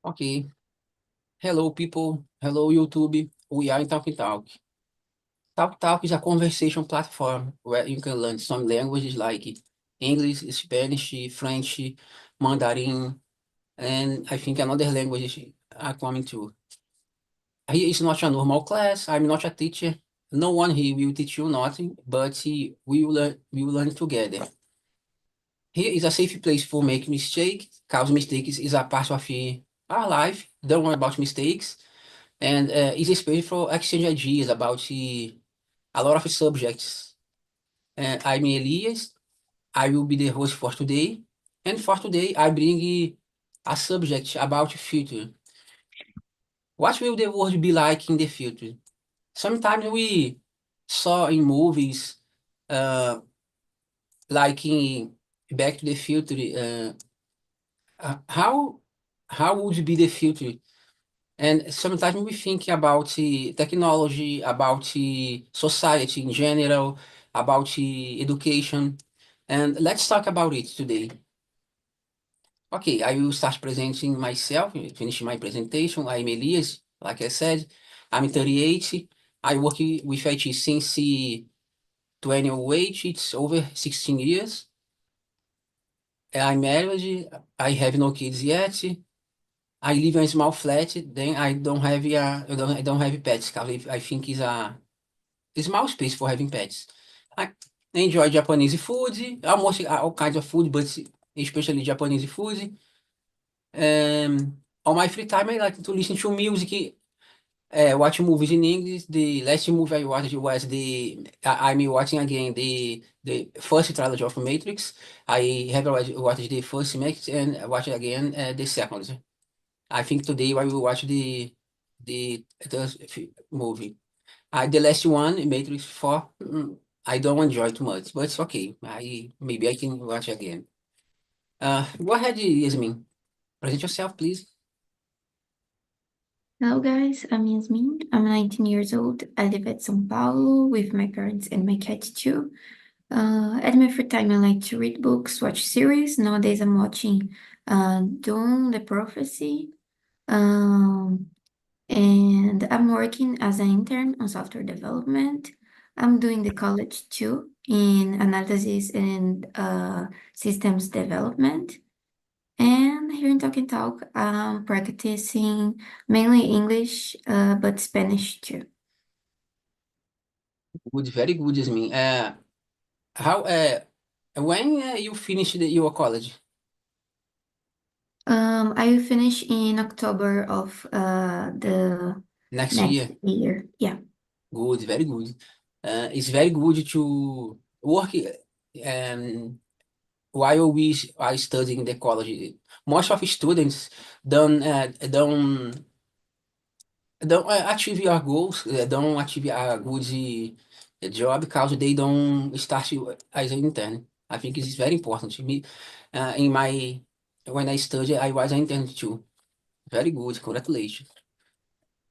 Okay. Hello, people. Hello, YouTube. We are in Talk Talk. Talk Talk is a conversation platform where you can learn some languages like English, Spanish, French, Mandarin, and I think another language are coming too. Here is not a normal class. I'm not a teacher. No one here will teach you nothing, but we will learn together. Here is a safe place for make mistakes, cause mistakes is a part of our life. Don't worry about mistakes. And it's a space for exchange ideas about a lot of subjects. I'm Elias. I will be the host for today. And for today, I bring a subject about future. What will the world be like in the future? Sometimes we saw in movies, uh, like in Back to the Future, how would be the future. And sometimes we think about technology, about society in general, about education. And let's talk about it today. Okay, I will start presenting myself, finishing my presentation. I'm Elias, like I said. I'm 38. I work with IT since 2008. It's over 16 years. I'm married. I have no kids yet. I live in a small flat, then I don't have I don't have pets, because I think it's a small space for having pets. I enjoy Japanese food, almost all kinds of food, but especially Japanese food. On my free time, I like to listen to music, watch movies in English. The last movie I watched was I'm watching again the first trilogy of Matrix. I have already watched the first Matrix and watched again the second. I think today I will watch the movie. The last one, Matrix 4, I don't enjoy too much, but it's okay. Maybe I can watch again. Go ahead, Yasmin. Present yourself, please. Hello guys, I'm Yasmin. I'm 19 years old. I live at São Paulo with my parents and my cat too. At my free time, I like to read books, watch series. Nowadays, I'm watching Dune, The Prophecy. Um, and I'm working as an intern on software development. I'm doing the college too in analysis and systems development. And here in Talk and Talk, I'm practicing mainly English, but Spanish too. Good, very good, Yasmin. How when you finish your college? I will finish in October of the Next next year? year. Yeah. Good, very good. It's very good to work while we are studying the college. Most of students don't achieve your goals, don't achieve a good job because they don't start as an intern. I think it's very important to me. In my When I studied, I was an intern too. Very good, congratulations.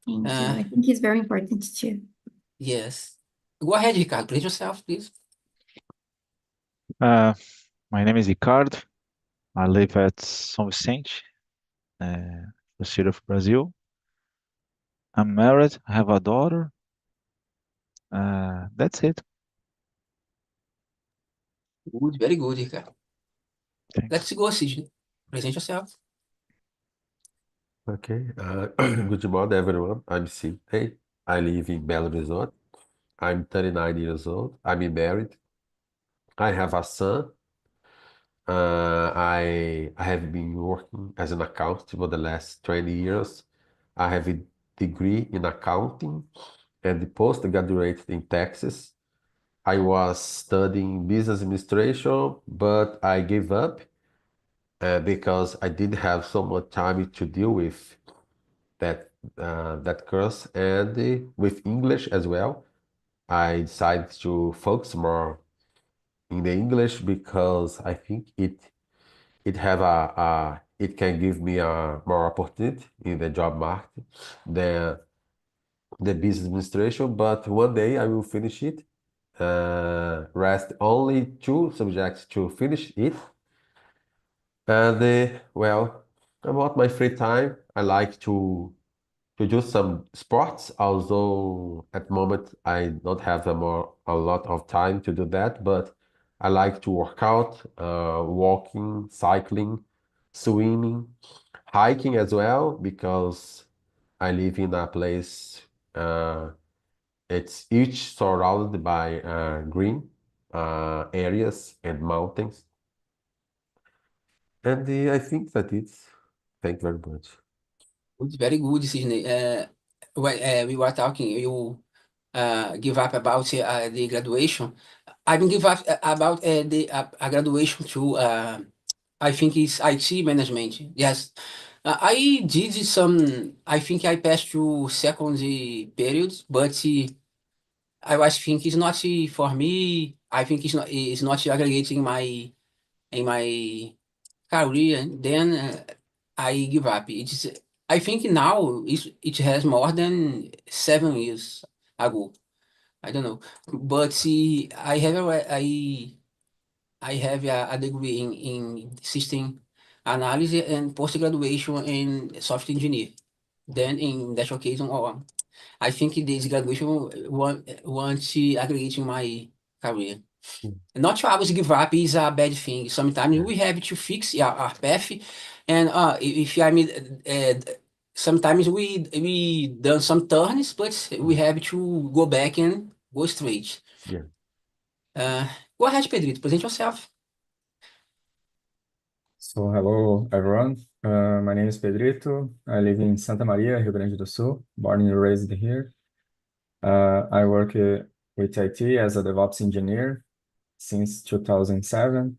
Thank you. Uh, I think it's very important too. yes. Go ahead, Ricardo. Present yourself, please. Uh, my name is Ricardo. I live at São Vicente, the city of Brazil. I'm married. I have a daughter. That's it. Good, very good, Ricardo. Thanks. Let's go, Sidney. Present yourself. Okay. Good morning, everyone. I'm Sidney. I live in Belo Horizonte. I'm 39 years old. I'm married. I have a son. I have been working as an accountant for the last 20 years. I have a degree in accounting and postgraduate in taxes. I was studying business administration, but I gave up because I didn't have so much time to deal with that course, and with English as well. I decided to focus more in the English because I think it can give me a more opportunity in the job market than the business administration. But one day I will finish it. Rest only two subjects to finish it, and well. About my free time, I like to do some sports, although at the moment I don't have a lot of time to do that, but I like to work out, walking, cycling, swimming, hiking as well, because I live in a place, it's each surrounded by green areas and mountains. And I think that it's, thank you very much. It's very good, Sydney. When we were talking, you give up about the graduation. I didn't give up about the graduation to, I think it's IT management. Yes. I did some, I think I passed through second periods, but I was think it's not for me. I think it's not aggregating in my career. Then I give up. I think now it has more than 7 years ago. I don't know, but see, I have a degree in system analysis and post graduation in software engineer. Then in that occasion, I think this graduation want to aggregate in my career. Mm. Not to always give up is a bad thing. Sometimes Yeah. we have to fix our path, and if I mean, sometimes we done some turns, but we Mm. have to go back and go straight. Yeah. Uh, Go ahead, Pedrito, present yourself. So hello everyone. My name is Pedrito. I live in Santa Maria, Rio Grande do Sul, born and raised here. I work with IT as a DevOps engineer since 2007.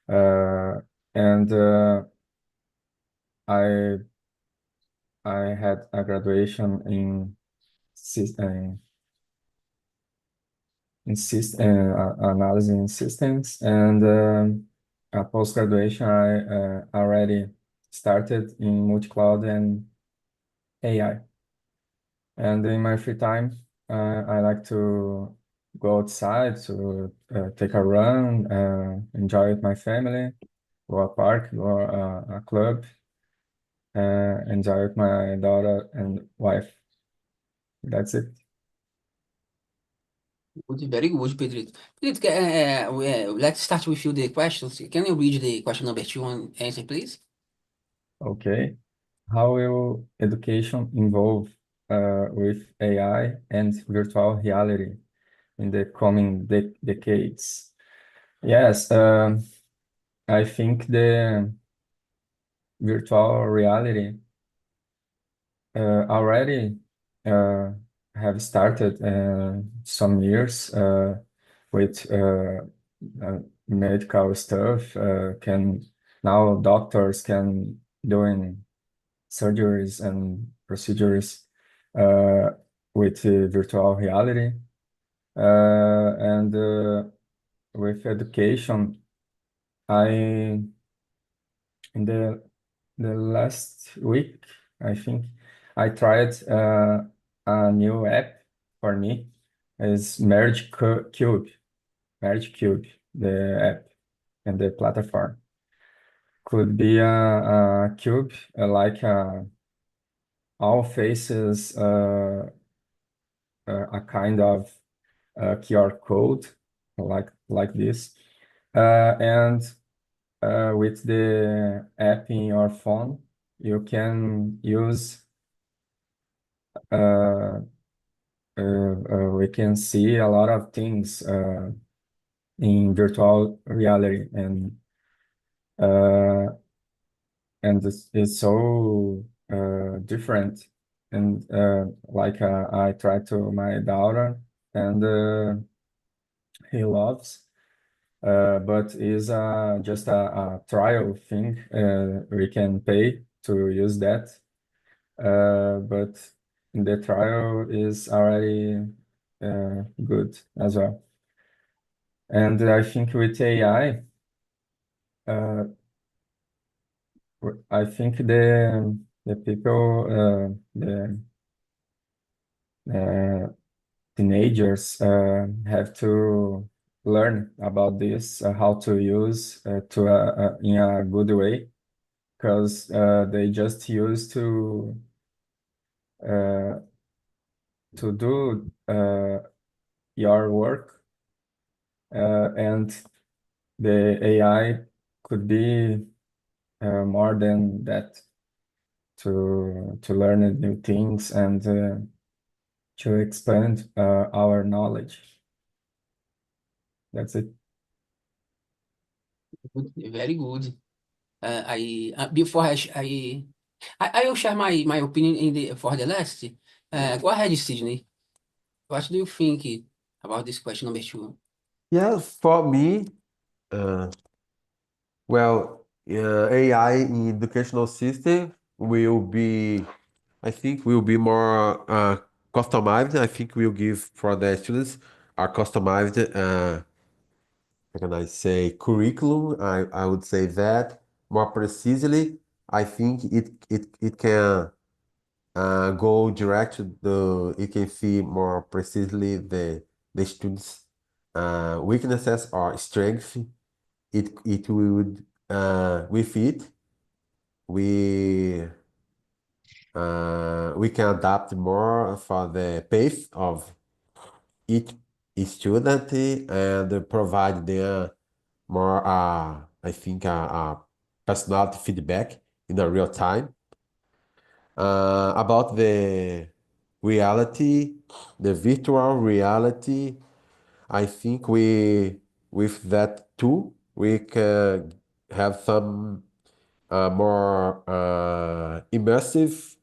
And I I had a graduation in analysis in systems, and a post-graduation I already started in multi-cloud and AI. And in my free time, I like to go outside to take a run, enjoy with my family, go a park, go a club, enjoy with my daughter and wife. That's it. Good, very good, Pedrito. Pedrito, let's start with you the questions. Can you read the question number two and answer, please? Okay. How will education evolve with AI and virtual reality in the coming decades? Yes, I think the virtual reality already have started some years with medical stuff. Can now doctors can doing surgeries and procedures uh, with virtual reality, and with education. I in the last week, I think I tried a new app for me. Is Merge Cube, the app and the platform. Could be a cube like all faces, a kind of QR code like this, and with the app in your phone, you can use. We can see a lot of things in virtual reality, uh, and it's so different. And like I tried to my daughter, and he loves. But is just a trial thing. We can pay to use that, but the trial is already good as well. And I think with AI, uh, I think the people, the teenagers have to learn about this, how to use to in a good way. because they just used uh, to do your work, and the AI could be more than that to learn new things and to expand our knowledge. That's it. Very good. Before I will share my opinion for the last. Go ahead, Sydney. What do you think about this question number two? Yeah, for me, uh, well, AI in educational system will be, I think, will be more customized. I think we'll give for the students a customized, how can I say, curriculum. I would say that more precisely. I think it can go direct to it can see more precisely the students' weaknesses or strengths. It would with it we we can adapt more for the pace of each student and provide them more I think personality feedback in a real time about the reality, the virtual reality. I think we with that too we can have some more immersive,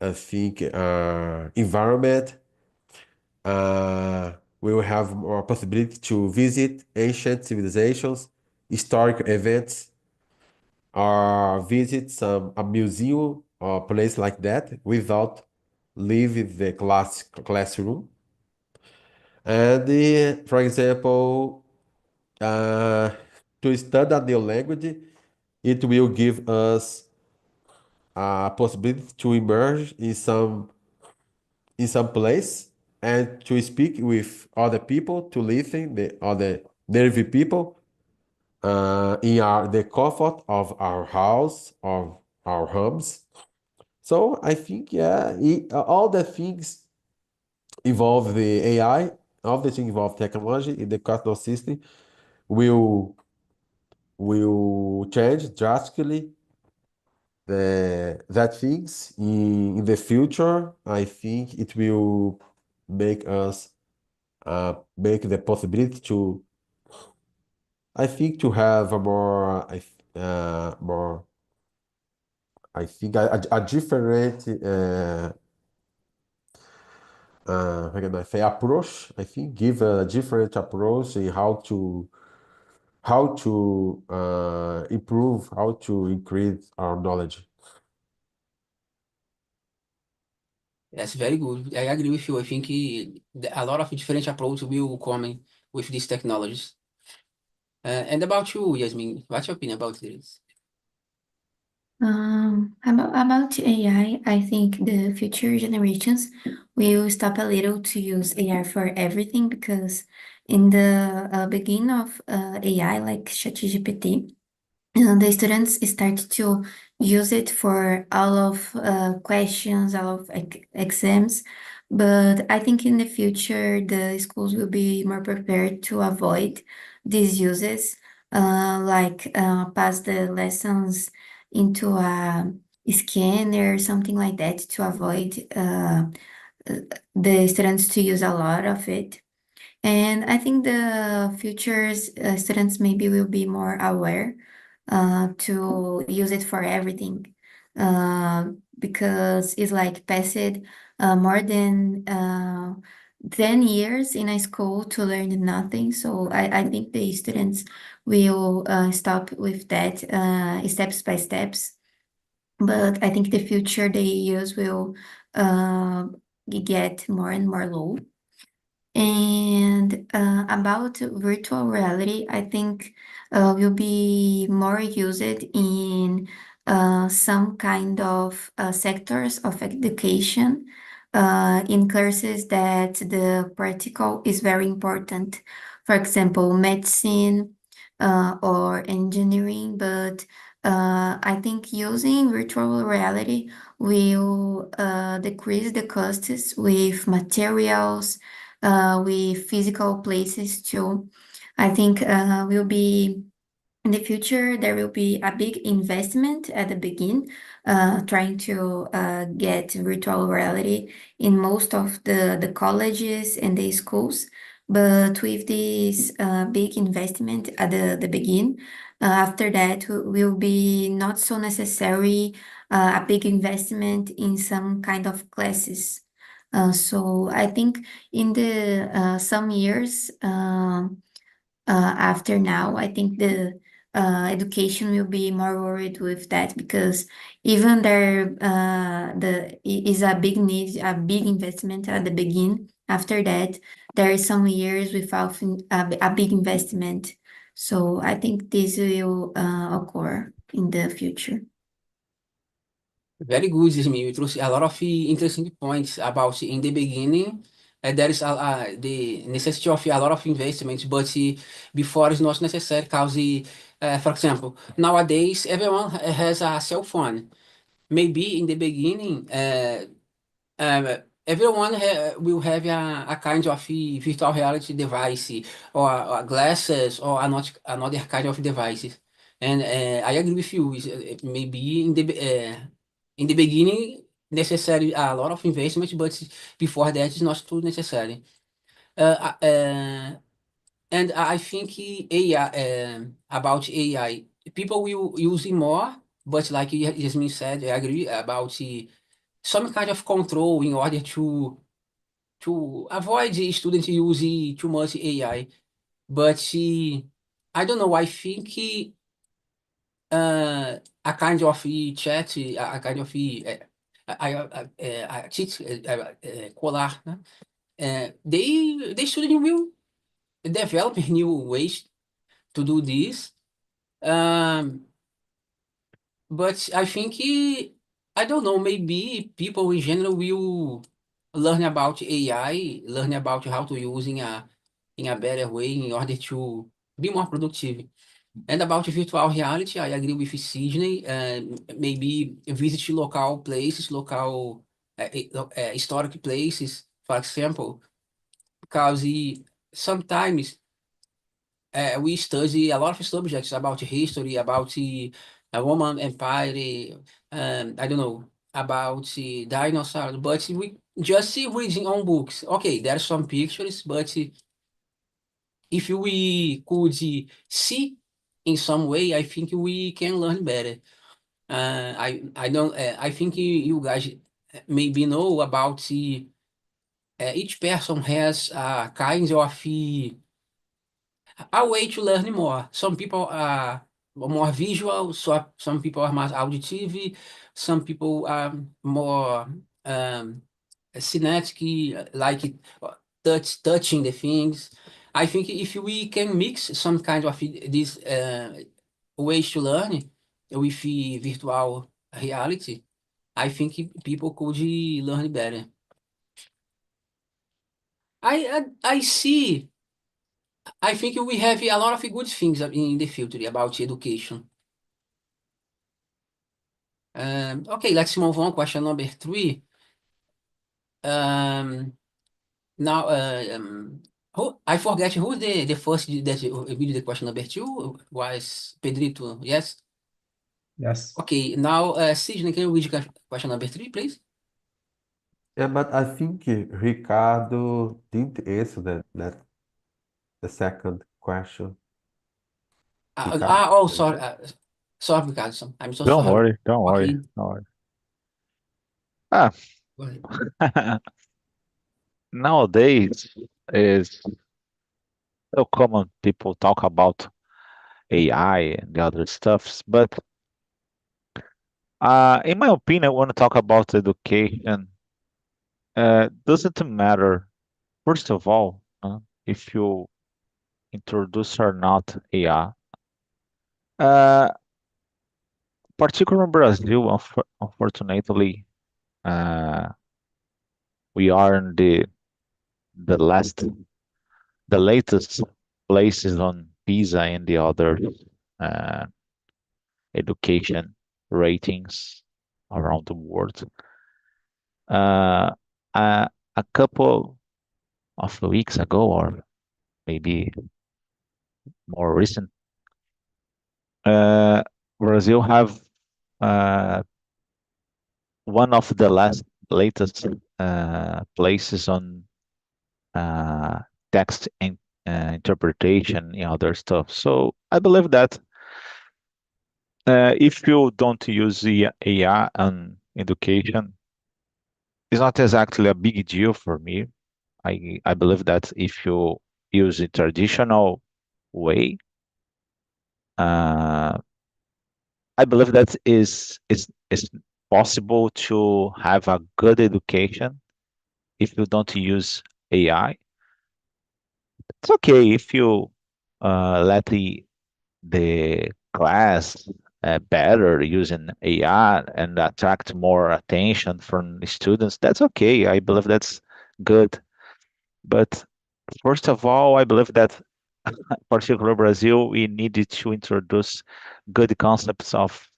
I think, environment. We will have more possibility to visit ancient civilizations, historic events, or visit a museum or place like that without leaving the classroom. And for example, uh, to study a new language, it will give us a possibility to emerge in some place and to speak with other people, to listen the other native people in the comfort of our house, of our homes. So I think, yeah, all the things involve the AI, all the things involve technology in the educational system will change drastically that things in the future. I think it will make us make the possibility to, I think, to have a more, I think, a different how can I say, approach. I think give a different approach in how to improve, how to increase our knowledge. That's very good. I agree with you. I think a lot of different approaches will come with these technologies. And about you, Yasmin, what's your opinion about this? About I think the future generations will stop a little to use AI for everything because in the beginning of AI, like ChatGPT, the students start to use it for all of questions, all of exams. But I think in the future, the schools will be more prepared to avoid these uses, like pass the lessons into a scanner or something like that to avoid the students to use a lot of it. And I think the future's students maybe will be more aware to use it for everything because it's like passed more than 10 years in a school to learn nothing. So I think the students will stop with that steps by steps. But I think the future they use will get more and more low. And about virtual reality, I think will be more used in some kind of sectors of education, in courses that the practical is very important. For example, medicine, or engineering, but I think using virtual reality will decrease the costs with materials, with physical places too. I think will be in the future, there will be a big investment at the beginning, trying to get virtual reality in most of the colleges and the schools. But with this big investment at the begin, after that will be not so necessary a big investment in some kind of classes. So I think in the some years. After now, I think the education will be more worried with that because even there is a big need, a big investment at the beginning. After that, there are some years without a big investment. So I think this will occur in the future. Very good, Yasmin. You trouxe a lot of interesting points about in the beginning. There is the necessity of a lot of investment, but before it's not necessary because, for example, nowadays everyone has a cell phone. Maybe in the beginning, everyone will have a kind of virtual reality device or glasses or another kind of devices. And I agree with you. Maybe in the beginning necessary a lot of investment, but before that it's not too necessary. And I think AI about AI, people will use it more, but like Yasmin said, I agree about some kind of control in order to avoid the students using too much AI. But I don't know. I think a kind of chat, a kind of cheat colar, né? The student will develop new ways to do this. Um, but I think I don't know. Maybe people in general will learn about AI, learn about how to use in a better way in order to be more productive. And about virtual reality, I agree with Sydney. Maybe visit local places, local historic places, for example, because sometimes we study a lot of subjects about history, about the Roman Empire, I don't know, about the dinosaurs, but we just see reading on books. Okay, there are some pictures, but if we could see in some way, I think we can learn better. I don't. I think you guys maybe know about the each person has a kind of a way to learn more. Some people are more visual, so some people are more auditive, some people are more kinetic, like touching the things. I think if we can mix some kind of these ways to learn with virtual reality, I think people could learn better. I see. I think we have a lot of good things in the future about education. Okay, let's move on. Question number three. Um, now, I forget who the first that read the question number two was Pedrito. Yes. Yes. Okay. Now, Sidney, can you read question number three, please? Yeah, but I think Ricardo didn't answer that the second question. Ricardo, Oh, is sorry. it? Sorry, Ricardo. I'm so Don't sorry. worry, don't worry, Okay. don't worry. Ah, Go ahead. nowadays is so common people talk about AI and the other stuffs, but in my opinion, I want to talk about education. Doesn't matter, first of all, if you introduce or not AI. Uh, Particularly in Brazil, unfortunately, uh, we are in the last, the latest places on PISA and the other uh, education ratings around the world. Uh, a couple of weeks ago, or maybe more recent, uh, Brazil have uh, one of the latest places on uh, text interpretation and other stuff. So I believe that if you don't use the AI on education, it's not exactly a big deal for me. I believe that if you use the traditional way, uh, I believe that is possible to have a good education if you don't use AI. It's okay if you let the class better using AI and attract more attention from the students. That's okay. I believe that's good. But first of all, I believe that particular Brazil, we needed to introduce good concepts of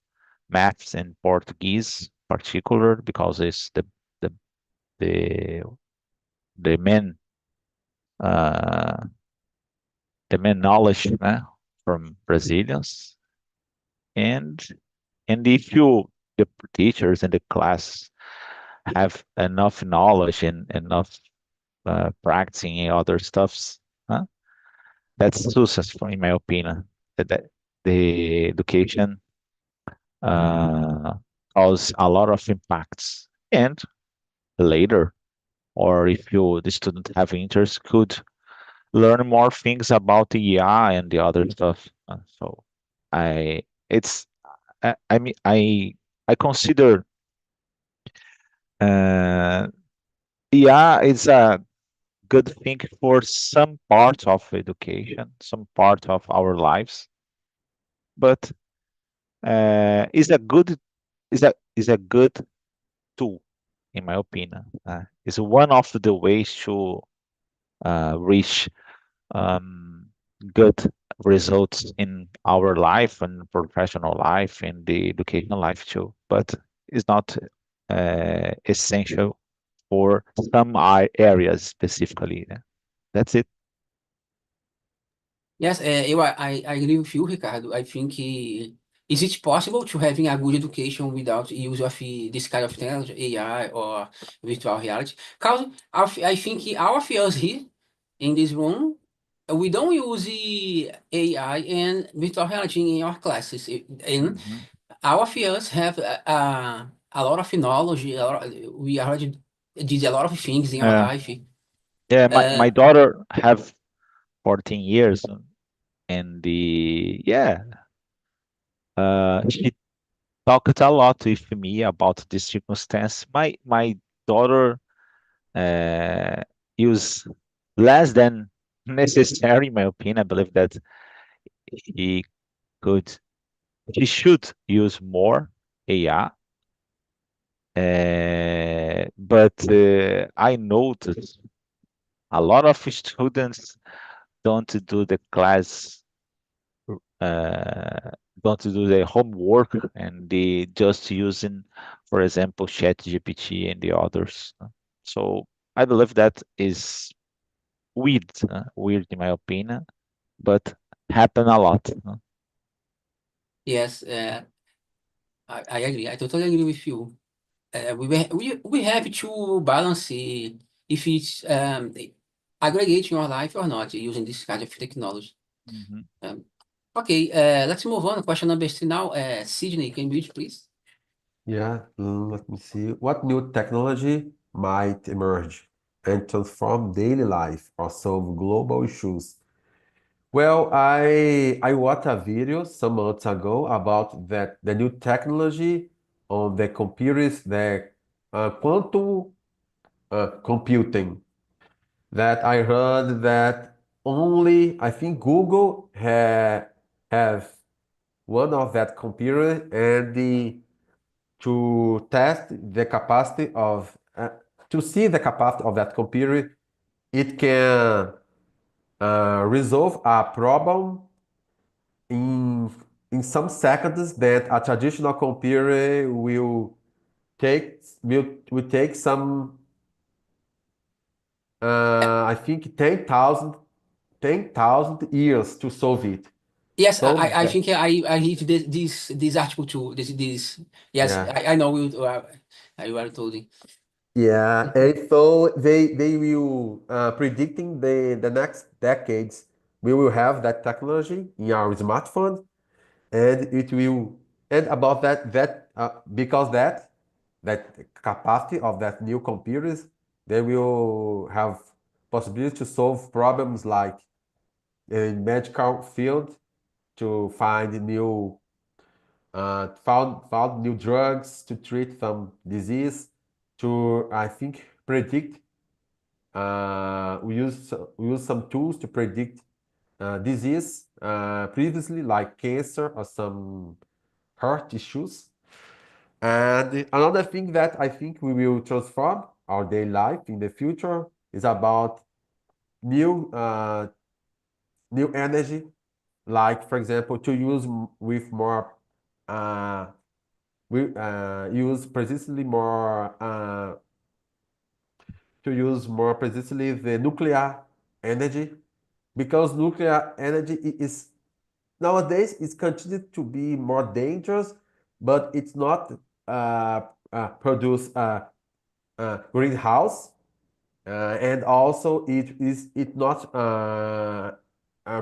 maths and Portuguese, particular because it's the the the main uh, the main knowledge from Brazilians. And if you the teachers in the class have enough knowledge and enough practicing and other stuffs, huh? That's successful in my opinion. That the education uh, cause a lot of impacts. And later, or if you the student have interest, could learn more things about the AI and the other stuff. So I it's I mean I consider uh, AI is a good thing for some part of education, some part of our lives, but is a good tool in my opinion. It's one of the ways to reach um, good results in our life and professional life and the educational life too. But it's not essential for some areas specifically. That's it. Yes, I agree with you, Ricardo. I think is it possible to having a good education without use of this kind of technology, AI or virtual reality? Because I think all of us here in this room, we don't use the AI and virtual reality in our classes. And Mhm. all of us have a lot of knowledge. We already did a lot of things in our Yeah, life. yeah. Uh, My daughter have 14 years, and the yeah, she talked a lot with me about this circumstance. My daughter uh, use less than necessary, in my opinion. I believe that he could, he should use more AI. But I noticed a lot of students don't do the class, uh, don't do the homework, and they just using, for example, ChatGPT and the others. So I believe that is weird in my opinion, but happen a lot. yes, I agree. I totally agree with you. We have to balance if it's aggregating your life or not using this kind of technology. Mhm. Um, okay, let's move on. Question number three now. Sydney, can you read, please? Yeah, let me see. What new technology might emerge and transform daily life or solve global issues? Well, I watched a video some months ago about that the new technology on the computers, the quantum computing. That I heard that only I think Google have one of that computer and to test the capacity of to see the capacity of that computer, it can resolve a problem in some seconds that a traditional computer will take some I think 10,000 years to solve it. Yes, So I think I read this article too. This yes, yeah. I know you are told. Yeah, and so they will predicting the next decades we will have that technology in our smartphones, and it will and about because that capacity of that new computers, they will have possibility to solve problems like in medical field, to find new found new drugs to treat some disease, to I think predict. We use some tools to predict disease previously, like cancer or some heart issues. And another thing that I think we will transform our daily life in the future is about new new energy, like for example, to use with more we use precisely more to use more precisely the nuclear energy, because nuclear energy is nowadays is continued to be more dangerous, but it's not produce greenhouse, and also it not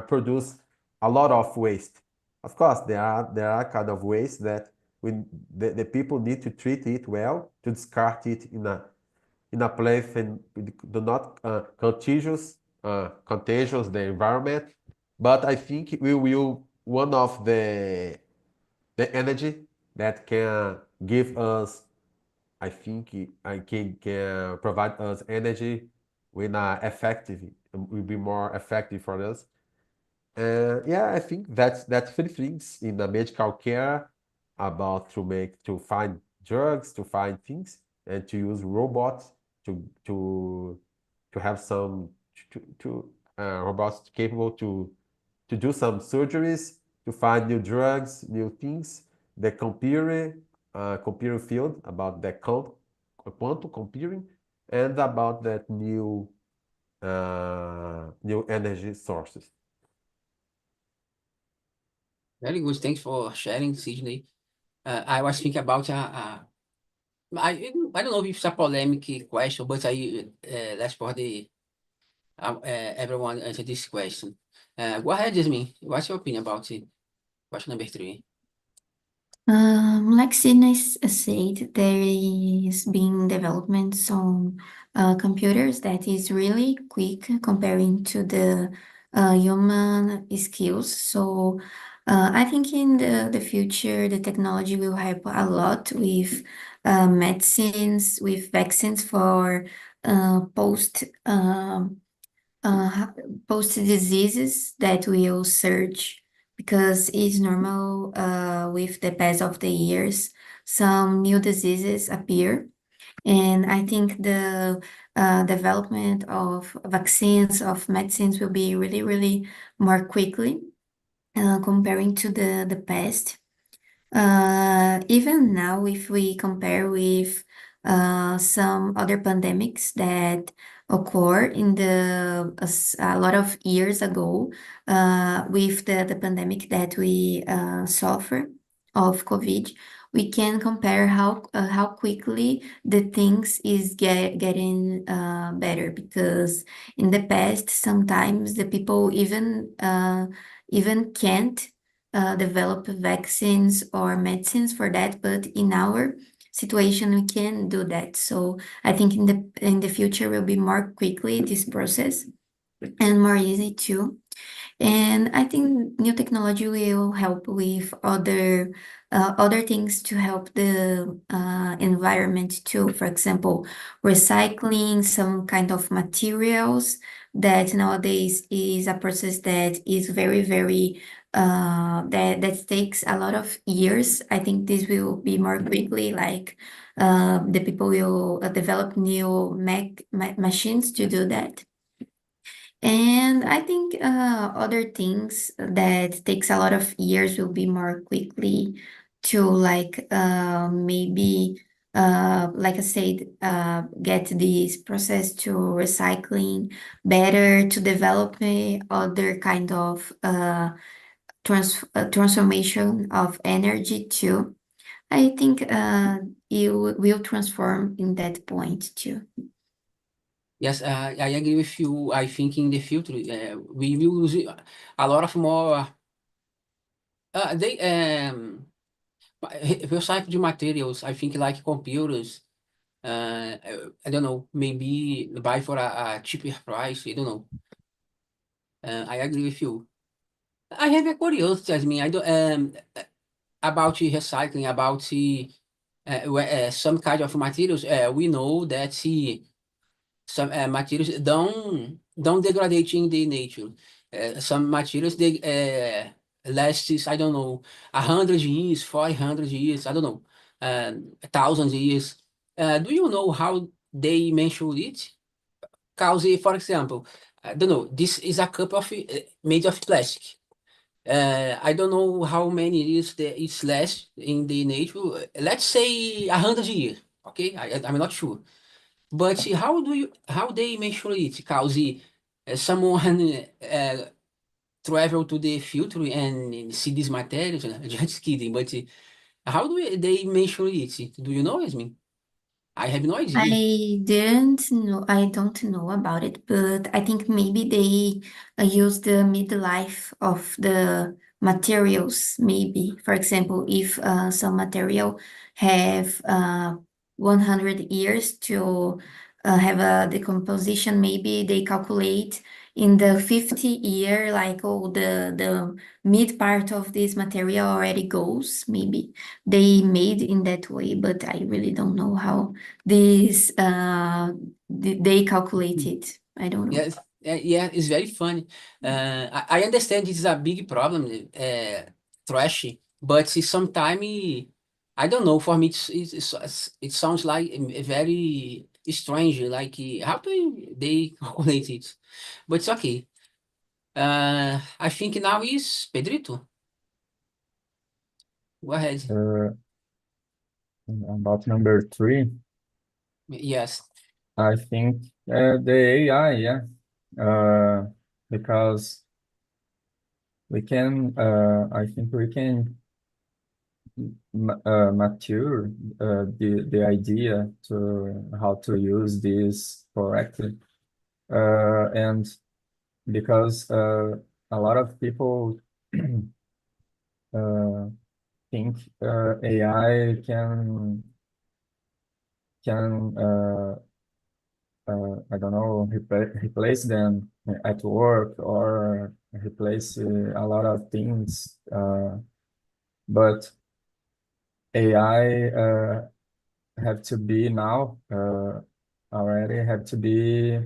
produce a lot of waste. Of course, there are kind of waste that the people need to treat it well, to discard it in a place and do not contagious the environment. But I think we will one of the energy that can give us, I think I can provide us energy when effective, will be more effective for us. Yeah, I think that's three things in the medical care, about to find drugs, to find things, and to use robots to have some robots capable to do some surgeries, to find new drugs, new things. The computer field, about the quantum computing, and about that new energy sources. Very good. Thanks for sharing, Sydney. I was thinking about I don't know if it's a polemic question, but let's for the everyone answer this question. Go ahead, Jasmine. What's your opinion about it? Question number 3. Like Sydney said, there is been developments on computers that is really quick comparing to the human skills. So I think in the future, the technology will help a lot with medicines, with vaccines for post uh, post diseases that will surge, because it's normal with the pass of the years, some new diseases appear. And I think the development of vaccines, of medicines will be really, really more quickly comparing to the past. Even now, if we compare with some other pandemics that occur in a lot of years ago, with the pandemic that we suffer of COVID, we can compare how quickly the things is getting better, because in the past sometimes the people even can't develop vaccines or medicines for that, but in our situation we can do that. So I think in the future will be more quickly this process and more easy too. And I think new technology will help with other things to help the environment too. For example, recycling some kind of materials that nowadays is a process that is very, very that takes a lot of years. I think this will be more quickly, like the people will develop new machines to do that. And I think other things that takes a lot of years will be more quickly to like maybe like I said get this process to recycling better to develop other kind of transformation of energy too. I think it will transform in that point too. Yes, I agree with you. I think in the future, we will use a lot of more they recycled materials. I think like computers. I don't know. Maybe buy for a cheaper price. I don't know. I agree with you. I have a curiosity, Jasmine. I don't about recycling, about some kind of materials. We know that some materials don't degrade in the nature. Some materials they lasts, I don't know, 100 years, 400 years, I don't know, 1,000 years. Do you know how they measure it? Cause, for example, I don't know, this is a cup of made of plastic. I don't know how many years it's lasts in the nature. Let's say 100 years. Okay, I'm not sure. But how they measure it? Because someone travel to the future and see these materials? Just kidding. But how they measure it? Do you know, Yasmin? I have no idea. I don't know about it, but I think maybe they use the midlife of the materials. Maybe, for example, if some material have 100 years to have a decomposition, maybe they calculate in the 50 year, like, oh, the mid part of this material already goes. Maybe they made in that way, but I really don't know how this they calculate it. I don't know. Yes, yeah, it's very funny. I understand this is a big problem, trashy, but sometimes I don't know. For me, it sounds like very strange. Like how do they calculate it? But it's okay. I think now is Pedrito. Go ahead. Uh, about number three, Yes. I think the AI, yeah, because I think we can mature the idea to how to use this correctly, and because a lot of people uh, think AI can I don't know replace them at work or replace a lot of things, but AI have to be now already have to be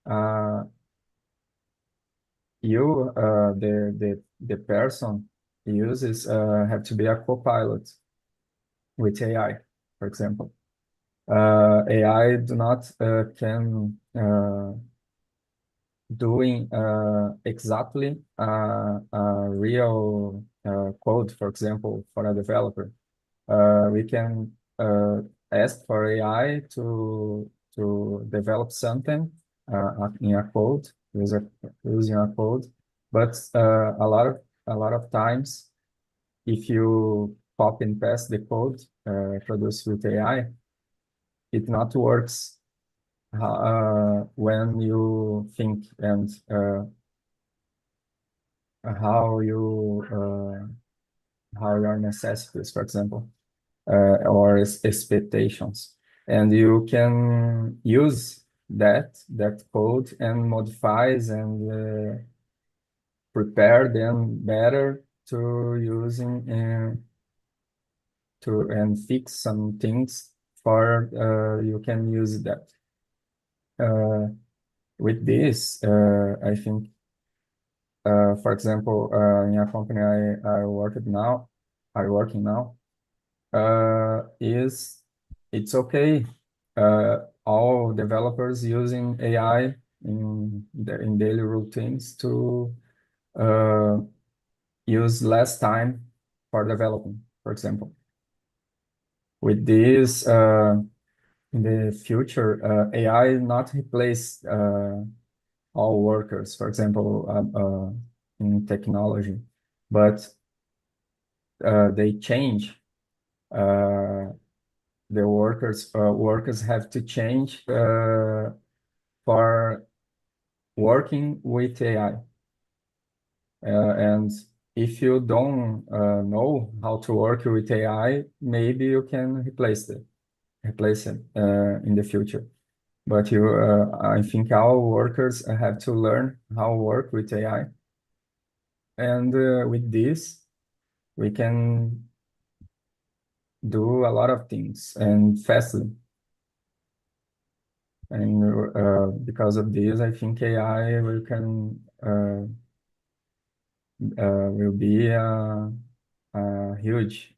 uh, you the person uses have to be a co-pilot with AI, for example. AI do not can doing exactly a real code, for example, for a developer. We can ask for AI to develop something in a code, using a code, but a lot of times, if you copy and paste the code produced with AI, it not works when you think and how you how your necessities, for example, or expectations, and you can use that code and modifies and prepare them better to using to and fix some things for you can use that. With this, I think, for example, in a company I working now, is it's okay. All developers using AI in daily routines to uh, use less time for developing, for example. With this, in the future, AI not replace all workers, for example, in technology, but they change the workers. Workers have to change for working with AI. And if you don't know how to work with AI, maybe you can replace it in the future. But I think our workers have to learn how to work with AI. And with this, we can do a lot of things and fastly. And because of this, I think AI will be a huge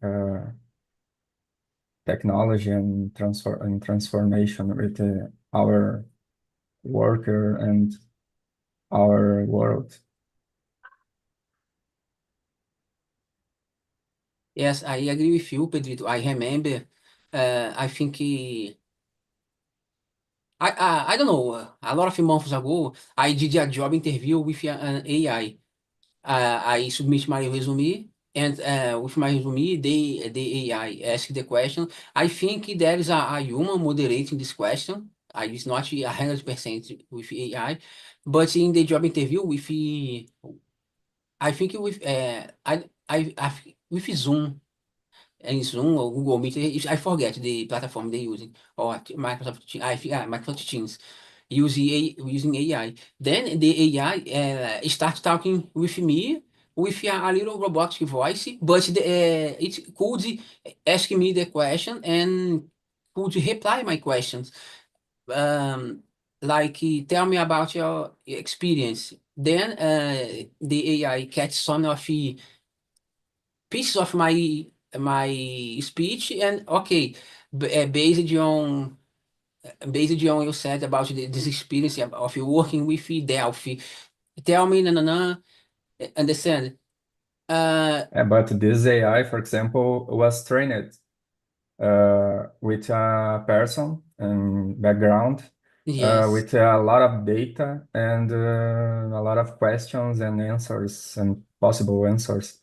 technology and transformation with our worker and our world. Yes, I agree with you, Pedrito. I remember, I think I don't know, a lot of months ago, I did a job interview with an AI. I submit my resume, and with my resume, the AI ask the question. I think there is a human moderating this question. I is not 100% with AI, but in the job interview with, I think with with Zoom. In Zoom or Google Meet, I forget the platform they using, or Microsoft, Microsoft Teams, using AI. Then the AI starts talking with me with a little robotic voice, but it could ask me the question and could reply my questions. Um, like tell me about your experience. Then the AI catch some of the pieces of my speech and okay, based on you said about this experience of you working with Delphi, tell me understand. But this AI, for example, was trained with a person and background Yes. with a lot of data and a lot of questions and answers and possible answers.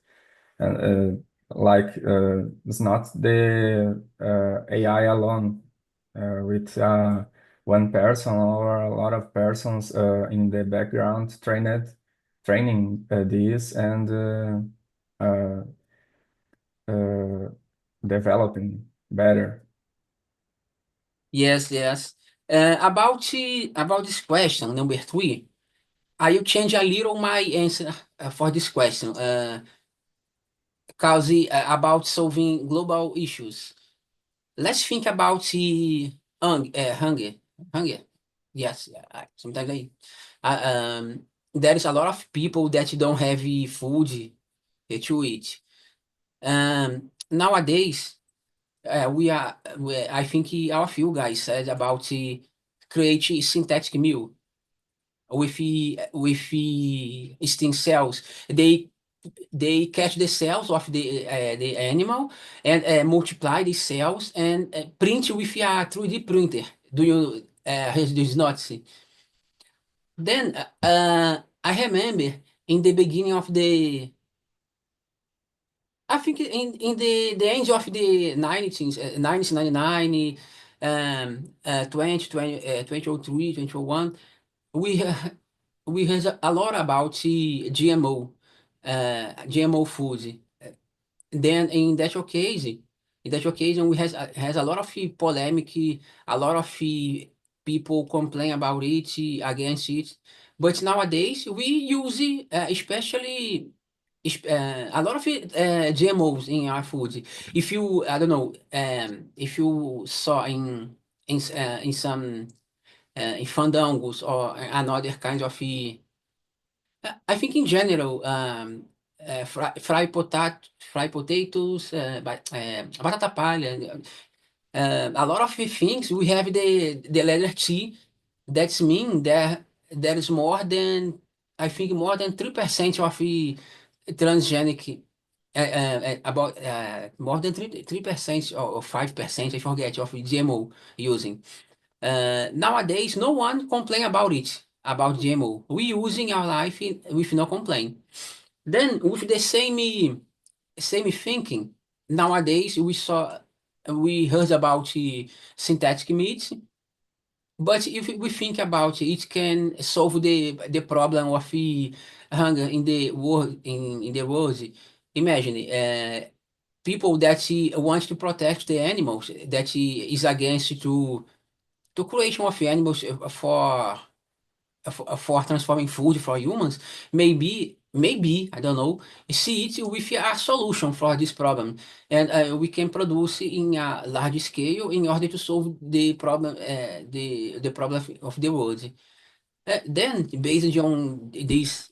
And it's not the AI alone with one person or a lot of persons in the background training this and uh, uh, developing better. Yes. About this question number three, I will change a little my answer for this question. Cause about solving global issues. Let's think about the hunger. Hunger. Yes, sometimes there is a lot of people that don't have food to eat. Nowadays, I think our few guys said about create a synthetic meal with stem cells. They catch the cells of the animal and multiply the cells and print with a 3D printer. Do you have this not see? Then I remember in the beginning of I think in the end of the 19s, 1999, 2003, 2001, we we heard a lot about the GMO food. Then in that occasion, we has a lot of polemic, a lot of people complain about it, against it. But nowadays, we use it, especially a lot of GMOs in our food. If you, I don't know, if you saw in some in fandangos or another kind of I think in general, fry potatoes, batata palha, a lot of things we have the letter T. That's mean that there is more than, I think, more than 3% of the transgenic, about more than 3% or 5%, I forget, of GMO using. Nowadays, no one complain about it, about GMO. We use in our life with no complaint. Then with the same thinking, nowadays we heard about synthetic meat, but if we think about it, it can solve the problem of the hunger in the world. In the world, imagine people that want to protect the animals, that is against to creation of animals for transforming food for humans, maybe I don't know, see it with a solution for this problem, and we can produce in a large scale in order to solve the problem, the problem of the world. Then, based on these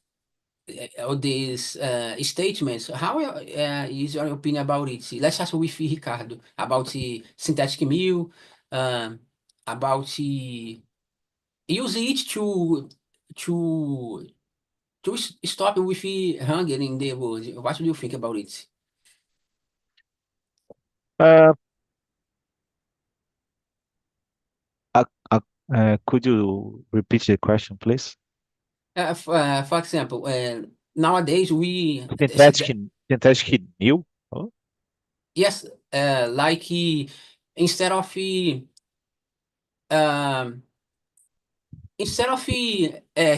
statements, how is your opinion about it? Let's start with Ricardo about the synthetic meal, uh, about the use it to stop with the hunger in the world. What do you think about it? Uh, uh, uh, could you repeat the question, please? For example, nowadays we Synthetic new? Oh, yes, like instead of um,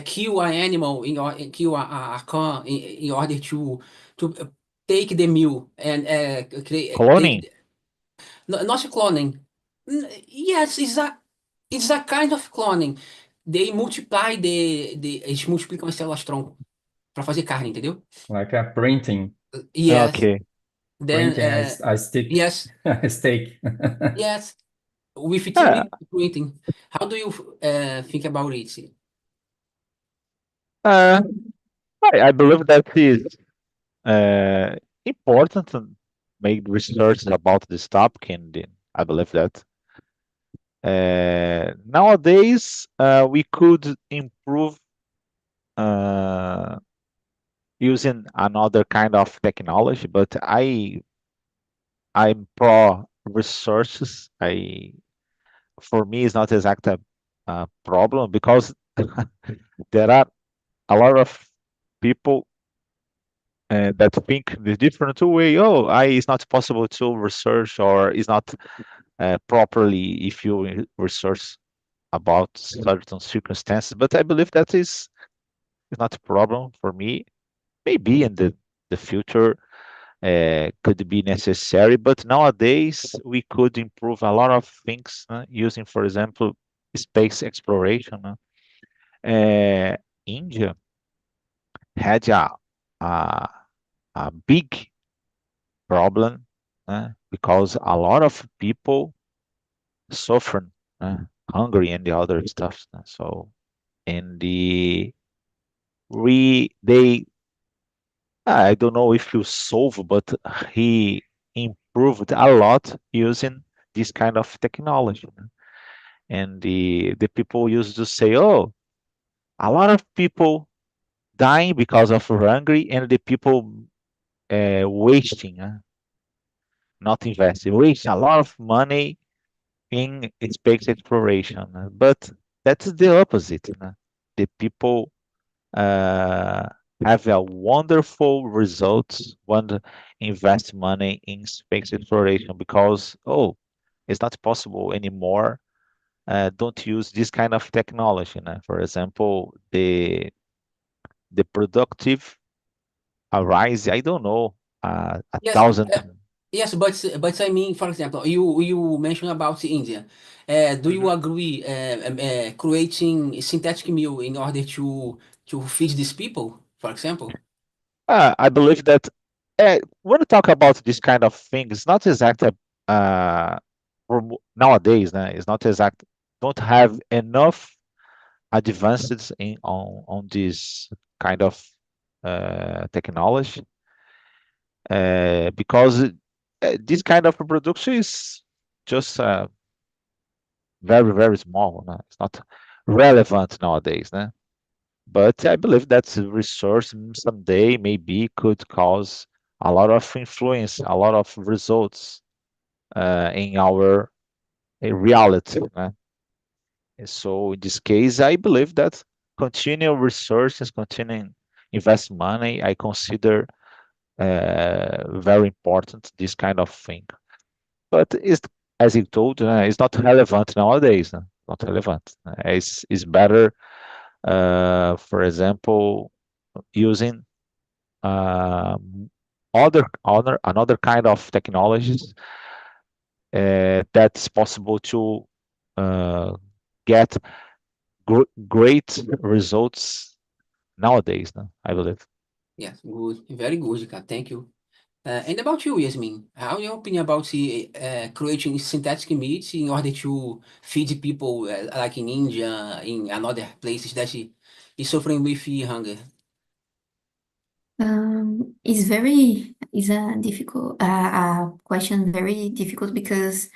kill an animal kill a corn in order to take the meal and take cloning? no, not cloning. Yes, it's a kind of cloning. They multiply eles multiplicam as células tronco para fazer carne, entendeu? Like a printing, Yes. Okay. Then printing a stick, yes, a steak. yes, with Uh, 3D printing. How do you think about it? uh, I believe that is uh, important to make research about this topic, and I believe that nowadays we could improve uh, using another kind of technology, but I'm pro resources. I For me it's not exact a problem because there are a lot of people that think the different way. Oh, it's not possible to research or it's not properly if you research about certain circumstances. But I believe that is not a problem for me. Maybe in the future could be necessary, but nowadays we could improve a lot of things using, for example, space exploration. India had a, a big problem because a lot of people suffer hungry and the other stuff. So, and they I don't know if you solve, but he improved a lot using this kind of technology. And the people used to say, "Oh, a lot of people dying because of hungry, and the people wasting, not investing, wasting a lot of money in space exploration." But that's the opposite. The people uh, have a wonderful results when they invest money in space exploration because it's not possible anymore. Don't use this kind of technology. For example, the productive arise. I don't know, a Yes, thousand. yes, but I mean, for example, you mentioned about India. Do you Mhm. agree creating synthetic meal in order to feed these people, for example? I believe that when we talk about this kind of thing, it's not exact. Nowadays, it's not exact. Don't have enough advances on this kind of technology because this kind of production is just very small. It's not relevant nowadays. But I believe that resource someday maybe could cause a lot of influence, a lot of results in our reality. And so in this case, I believe that continual resources, continuing invest money, I consider very important, this kind of thing. But it's, as you told, it's not relevant nowadays. Not relevant. It's better, for example, using other another kind of technologies that's possible to uh, get great results nowadays, no? I believe. Yes, good. Very good, Kat. Thank you. And about you, Yasmin, how your opinion about the creating synthetic meat in order to feed people like in India, in another places that is suffering with hunger? It's a difficult question, very difficult because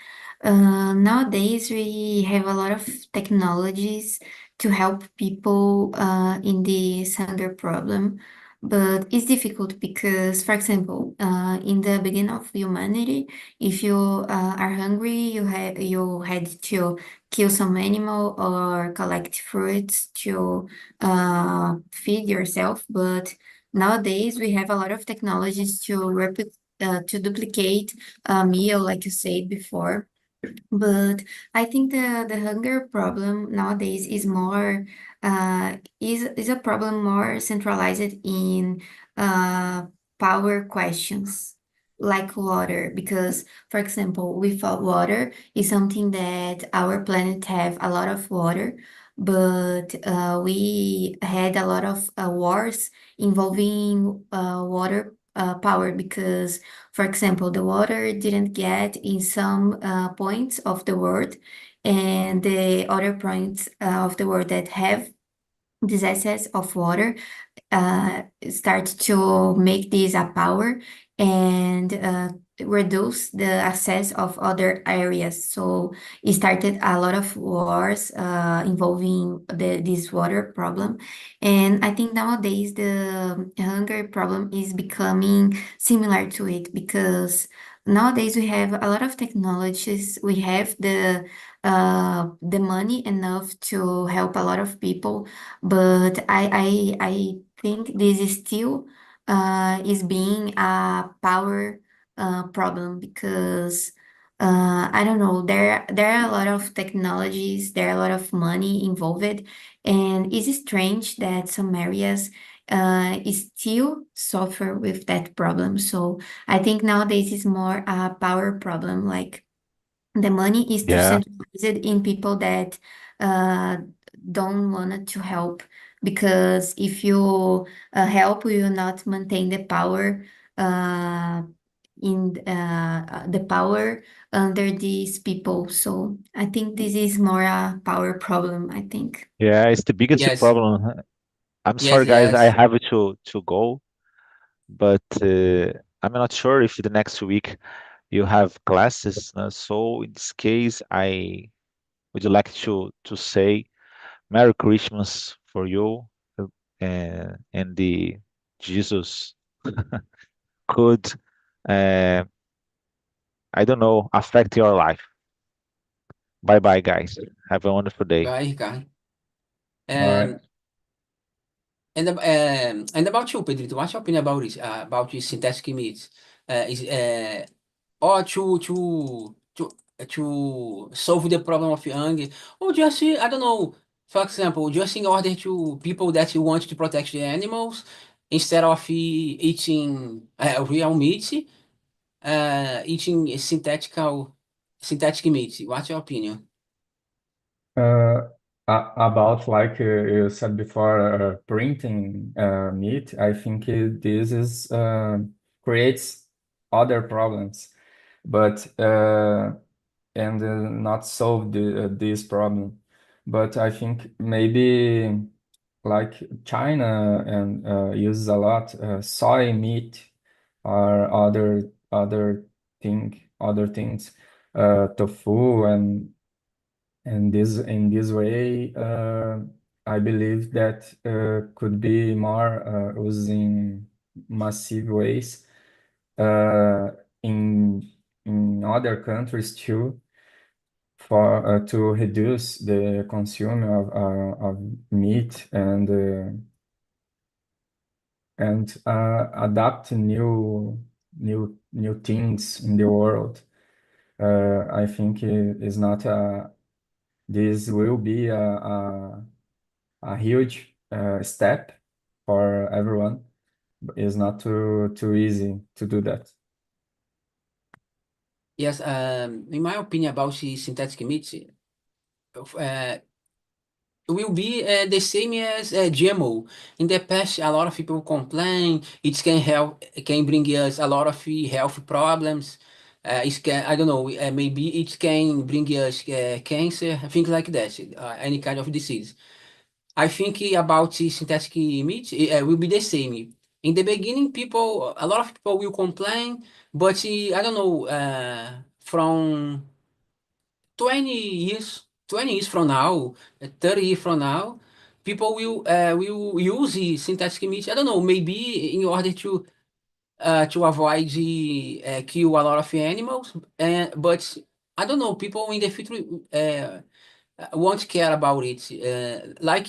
nowadays we have a lot of technologies to help people in this hunger problem, but it's difficult because, for example, in the beginning of humanity, if you are hungry, you had to kill some animal or collect fruits to feed yourself, but nowadays, we have a lot of technologies to duplicate a meal, like you said before. But I think the hunger problem nowadays is a problem more centralized in uh, power questions like water, because for example, without water is something that our planet have a lot of water, but we had a lot of wars involving water power because for example, the water didn't get in some points of the world, and the other points of the world that have this excess of water start to make this a power and reduce the access of other areas. So it started a lot of wars involving this water problem. And I think nowadays the hunger problem is becoming similar to it because nowadays we have a lot of technologies. We have the money enough to help a lot of people, but I think this is still is being a power problem because I don't know, there are a lot of technologies, there are a lot of money involved, and it's strange that some areas still suffer with that problem. So I think nowadays it's more a power problem, like the money is too Yeah, centralized in people that uh, don't want to help because if you help, you will not maintain the power uh, in the power under these people. So I think this is more a power problem, I think. yeah, it's the biggest Yes, problem. I'm yes, sorry, guys, I yes. have to go, but I'm not sure if the next week you have classes. So in this case, I would like to say Merry Christmas for you, and the Jesus could, uh, I don't know, affect your life. Bye bye, guys. Have a wonderful day. Bye, Ricardo. All right. Um, and about you, Pedrito, what's your opinion about this? About the synthetic meats? Is or to solve the problem of hunger, or just I don't know. For example, just in order to people that you want to protect the animals instead of eating real meat, eating synthetic meat. What's your opinion? Uh, about like you said before, printing meat, I think this is creates other problems, but and not solve this problem. But I think maybe like China and uses a lot soy meat or other things, tofu and this in this way, I believe that could be more used in massive ways uh, in other countries too, for to reduce the consume of meat and adapt new things in the world. I think it is not this will be a huge step for everyone. It's not too easy to do that. Yes, in my opinion about the synthetic meat, will be the same as GMO. In the past, a lot of people complain it can help, can bring us a lot of health problems. It can, I don't know, maybe it can bring us cancer, things like that, any kind of disease. I think about the synthetic meat will be the same. In the beginning, a lot of people will complain, but I don't know, from 20 years from now, 30 years from now, people will use the synthetic meat. I don't know, maybe in order to avoid the kill a lot of animals. But I don't know, people in the future won't care about it. Like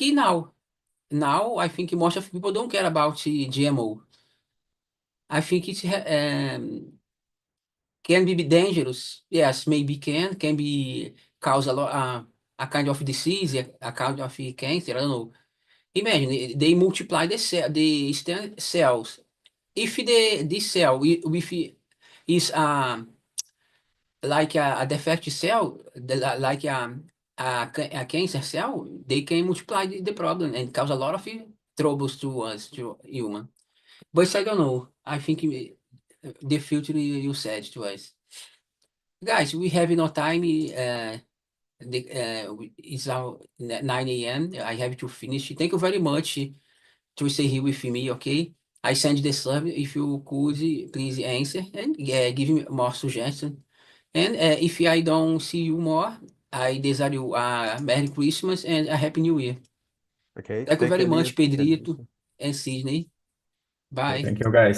now, I think most of people don't care about the GMO. I think it can be dangerous. Yes, maybe can be cause a kind of disease, a kind of cancer. I don't know. Imagine they multiply the stem cells. If this cell with is like a defective cell, like a cancer cell, they can multiply the problem and cause a lot of troubles to us, to human. But I don't know. I think the future you said to us. Guys, we have no time. It's now 9 a.m. I have to finish. Thank you very much to stay here with me, okay? I send the survey. If you could, please answer and give me more suggestions. And if I don't see you more, I desire you a Merry Christmas and a Happy New Year. Okay, Thank you thank very you, much, Elias. Pedrito and Sidney. Bye. Thank you, guys.